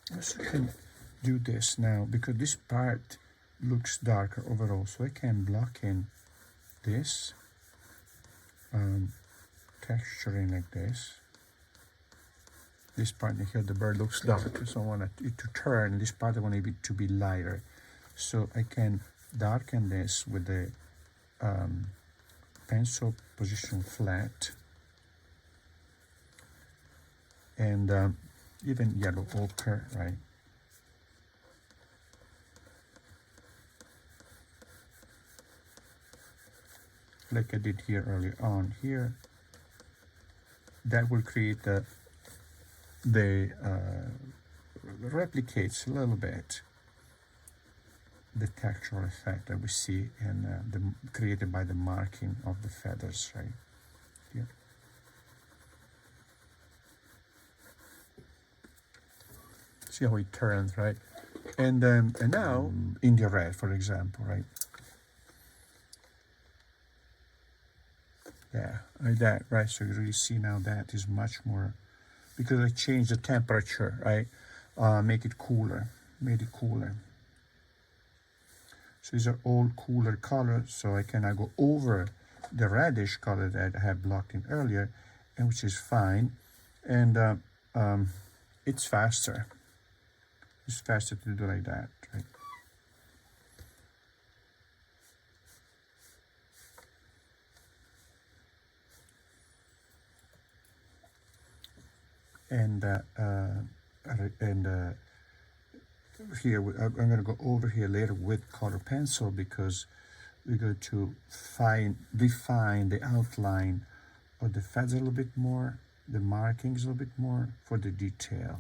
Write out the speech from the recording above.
So I can do this now because this part looks darker overall, so I can block in this texturing like this. This part here, the bird looks dark, so I want it to turn. This part I want it to be lighter, so I can darken this with the pencil position flat and even yellow ochre, right? Like I did here earlier on here. That will create the replicates a little bit the textural effect that we see in created by the marking of the feathers, right? Here. See how it turns, right? And now India red, for example, right? Yeah, like that, right? So you really see now that is much more, because I changed the temperature, right? Make it cooler, made it cooler. So these are all cooler colors, so I can now go over the reddish color that I had blocked in earlier, and which is fine. And it's faster. It's faster to do like that, right? And here I'm going to go over here later with color pencil because we're going to define the outline of the feathers a little bit more, the markings a little bit more for the detail.